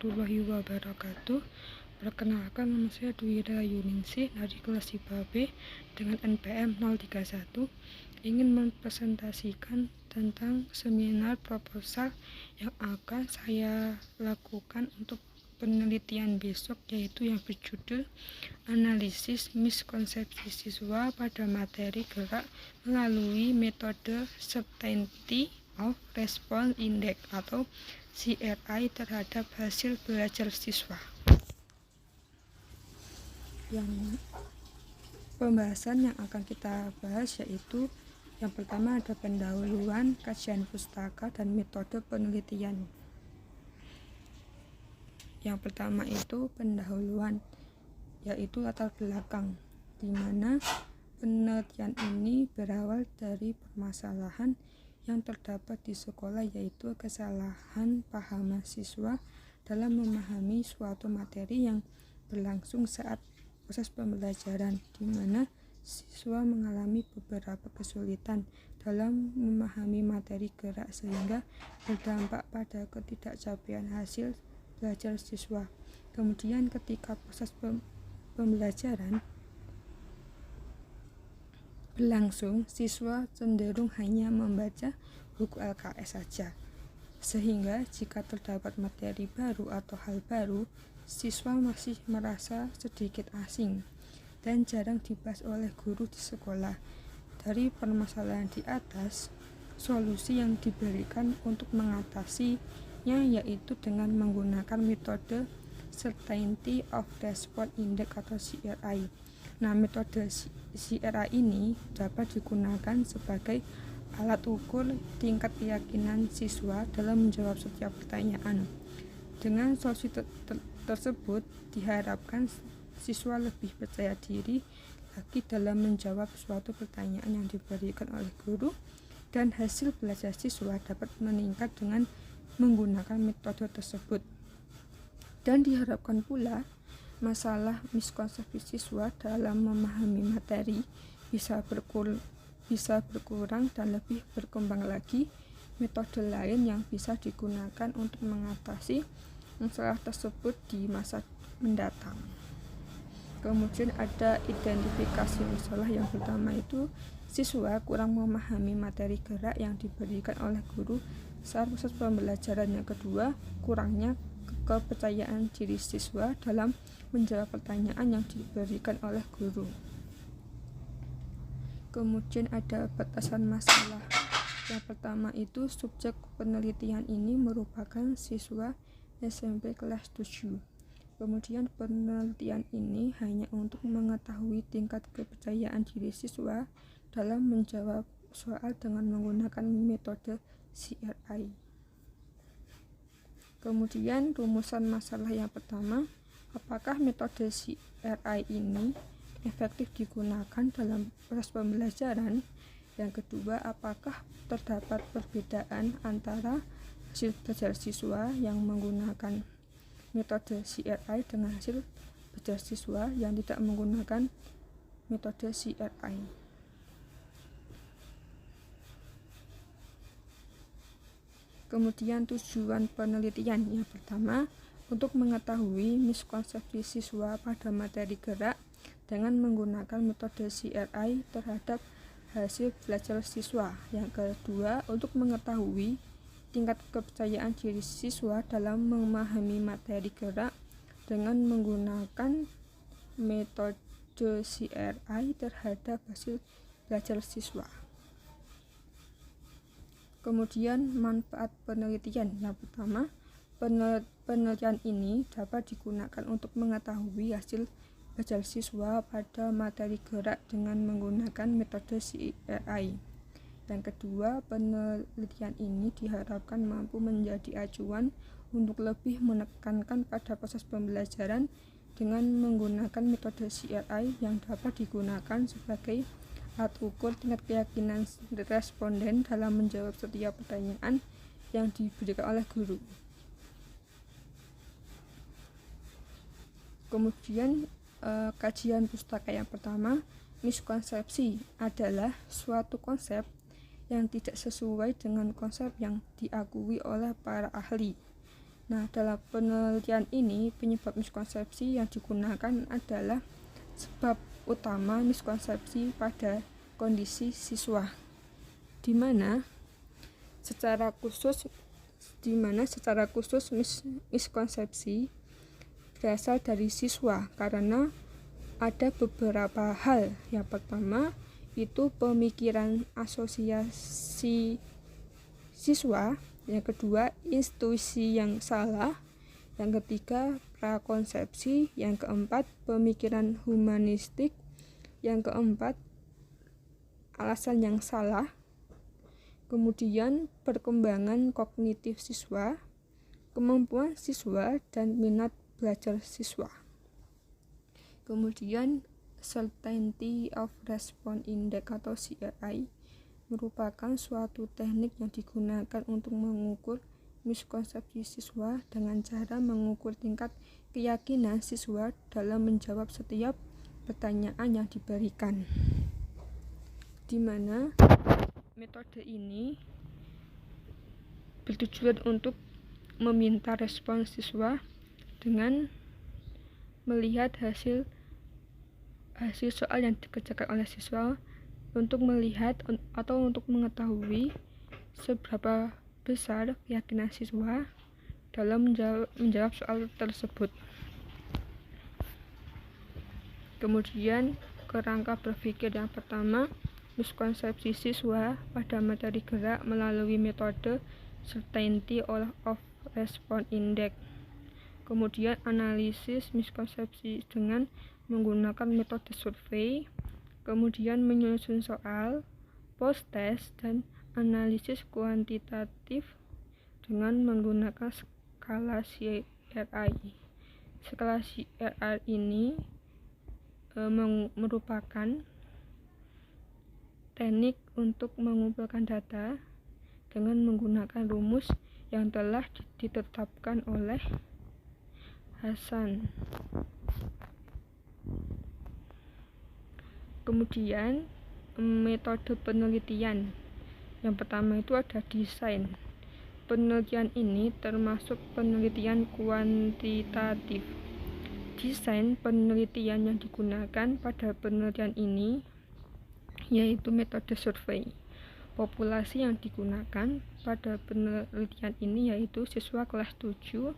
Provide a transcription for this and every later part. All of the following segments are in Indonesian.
warahmatullahi wabarakatuh. Perkenalkan, nama saya Dwi Rayuningsih dari kelas IPA B dengan NPM 031. Ingin mempresentasikan tentang seminar proposal yang akan saya lakukan untuk penelitian besok, yaitu yang berjudul Analisis Miskonsepsi Siswa pada Materi Gerak melalui Metode Certainty of Response Index atau CRI terhadap hasil belajar siswa. Yang pembahasan yang akan kita bahas yaitu yang pertama ada pendahuluan, kajian pustaka, dan metode penelitian. Yang pertama itu pendahuluan, yaitu latar belakang, di mana penelitian ini berawal dari permasalahan yang terdapat di sekolah, yaitu kesalahan paham mahasiswa dalam memahami suatu materi yang berlangsung saat proses pembelajaran, di mana siswa mengalami beberapa kesulitan dalam memahami materi gerak sehingga berdampak pada ketidakcapaian hasil belajar siswa. Kemudian ketika proses pembelajaran berlangsung, siswa cenderung hanya membaca buku LKS saja, sehingga jika terdapat materi baru atau hal baru, siswa masih merasa sedikit asing dan jarang dibahas oleh guru di sekolah. Dari permasalahan di atas, solusi yang diberikan untuk mengatasinya yaitu dengan menggunakan metode Certainty of Response Index atau CRI. Nah, metode CRI ini dapat digunakan sebagai alat ukur tingkat keyakinan siswa dalam menjawab setiap pertanyaan. Dengan solusi tersebut diharapkan siswa lebih percaya diri lagi dalam menjawab suatu pertanyaan yang diberikan oleh guru, dan hasil belajar siswa dapat meningkat dengan menggunakan metode tersebut. Dan diharapkan pula masalah miskonsepsi siswa dalam memahami materi bisa berkurang dan lebih berkembang lagi. Metode lain yang bisa digunakan untuk mengatasi masalah tersebut di masa mendatang. Kemudian ada identifikasi masalah. Yang pertama itu siswa kurang memahami materi gerak yang diberikan oleh guru saat proses pembelajaran. Yang kedua, kurangnya kepercayaan diri siswa dalam menjawab pertanyaan yang diberikan oleh guru. Kemudian ada batasan masalah. Yang pertama itu subjek penelitian ini merupakan siswa SMP kelas 7. Kemudian penelitian ini hanya untuk mengetahui tingkat kepercayaan diri siswa dalam menjawab soal dengan menggunakan metode CRI. Kemudian rumusan masalah yang pertama, apakah metode CRI ini efektif digunakan dalam proses pembelajaran? Yang kedua, apakah terdapat perbedaan antara hasil belajar siswa yang menggunakan metode CRI dengan hasil belajar siswa yang tidak menggunakan metode CRI? Kemudian tujuan penelitian. Yang pertama, untuk mengetahui miskonsepsi siswa pada materi gerak dengan menggunakan metode CRI terhadap hasil belajar siswa. Yang kedua, untuk mengetahui tingkat kepercayaan diri siswa dalam memahami materi gerak dengan menggunakan metode CRI terhadap hasil belajar siswa. Kemudian manfaat penelitian. Yang pertama, penelitian ini dapat digunakan untuk mengetahui hasil belajar siswa pada materi gerak dengan menggunakan metode CRI. Yang kedua, penelitian ini diharapkan mampu menjadi acuan untuk lebih menekankan pada proses pembelajaran dengan menggunakan metode CRI yang dapat digunakan sebagai alat ukur tingkat keyakinan responden dalam menjawab setiap pertanyaan yang diberikan oleh guru. Kemudian kajian pustaka. Yang pertama, miskonsepsi adalah suatu konsep yang tidak sesuai dengan konsep yang diakui oleh para ahli. Nah, dalam penelitian ini, penyebab miskonsepsi yang digunakan adalah sebab utama miskonsepsi pada kondisi siswa, di mana secara khusus miskonsepsi berasal dari siswa karena ada beberapa hal. Yang pertama itu pemikiran asosiasi siswa, yang kedua intuisi yang salah, yang ketiga prakonsepsi, yang keempat pemikiran humanistik, yang keempat alasan yang salah, kemudian perkembangan kognitif siswa, kemampuan siswa, dan minat belajar siswa. Kemudian Certainty of Response Index atau CRI merupakan suatu teknik yang digunakan untuk mengukur miskonsepsi siswa dengan cara mengukur tingkat keyakinan siswa dalam menjawab setiap pertanyaan yang diberikan, di mana metode ini bertujuan untuk meminta respons siswa dengan melihat hasil soal yang dikerjakan oleh siswa untuk melihat atau untuk mengetahui seberapa besar keyakinan siswa dalam menjawab soal tersebut. Kemudian kerangka berpikir yang pertama, miskonsepsi siswa pada materi gerak melalui metode Certainty of Response Index. Kemudian analisis miskonsepsi dengan menggunakan metode survei, kemudian menyusun soal, post-test, dan analisis kuantitatif dengan menggunakan skala CRI. Skala CRI ini merupakan teknik untuk mengumpulkan data dengan menggunakan rumus yang telah ditetapkan oleh Hasan. Kemudian metode penelitian yang pertama itu ada desain. Penelitian ini termasuk penelitian kuantitatif. Desain penelitian yang digunakan pada penelitian ini yaitu metode survei. Populasi yang digunakan pada penelitian ini yaitu siswa kelas 7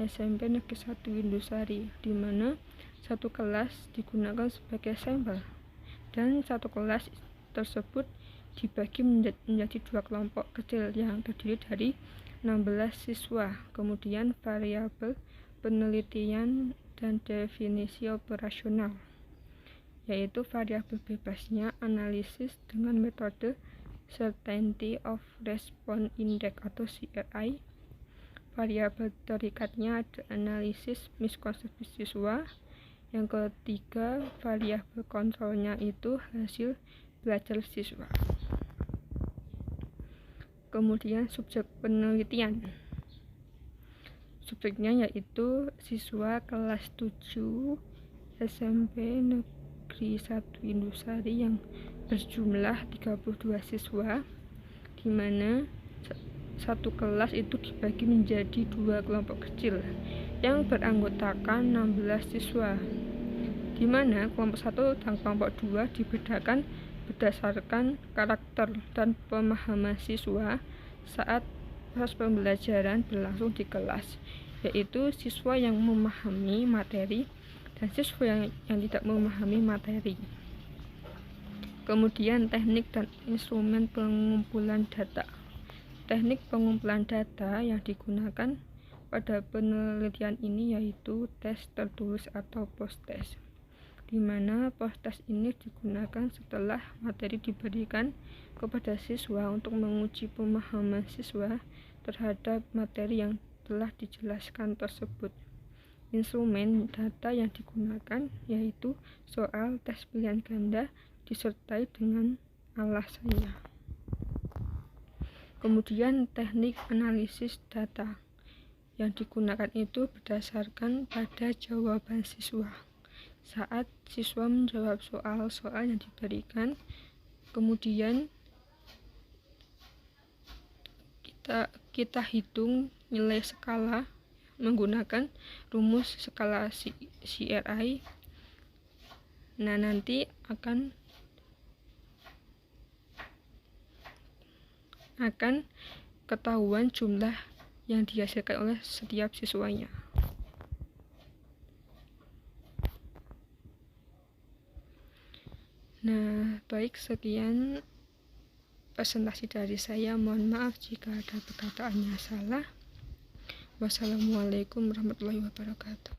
SMP Negeri 1 Windusari, di mana satu kelas digunakan sebagai sampel dan satu kelas tersebut dibagi menjadi dua kelompok kecil yang terdiri dari 16 siswa. Kemudian variabel penelitian dan definisi operasional, yaitu variabel bebasnya analisis dengan metode Certainty of Response Index atau CRI. Variabel terikatnya ada analisis miskonsepsi siswa. Yang ketiga, variabel kontrolnya itu hasil belajar siswa. Kemudian subjek penelitian. Subjeknya yaitu siswa kelas 7 SMP Negeri 1 Windusari yang berjumlah 32 siswa, di mana satu kelas itu dibagi menjadi dua kelompok kecil yang beranggotakan 16 siswa, di mana kelompok 1 dan kelompok 2 dibedakan berdasarkan karakter dan pemahaman siswa saat proses pembelajaran berlangsung di kelas, yaitu siswa yang memahami materi dan siswa yang tidak memahami materi. Kemudian teknik dan instrumen pengumpulan data. Teknik pengumpulan data yang digunakan pada penelitian ini yaitu tes tertulis atau post-test, di mana post-test ini digunakan setelah materi diberikan kepada siswa untuk menguji pemahaman siswa terhadap materi yang telah dijelaskan tersebut. Instrumen data yang digunakan yaitu soal tes pilihan ganda disertai dengan alasannya. Kemudian teknik analisis data yang digunakan itu berdasarkan pada jawaban siswa saat siswa menjawab soal-soal yang diberikan. Kemudian kita hitung nilai skala menggunakan rumus skala CRI. Nah, nanti akan ketahuan jumlah yang dihasilkan oleh setiap siswanya. Nah, baik, sekian presentasi dari saya. Mohon maaf jika ada perkataannya salah. Wassalamualaikum warahmatullahi wabarakatuh.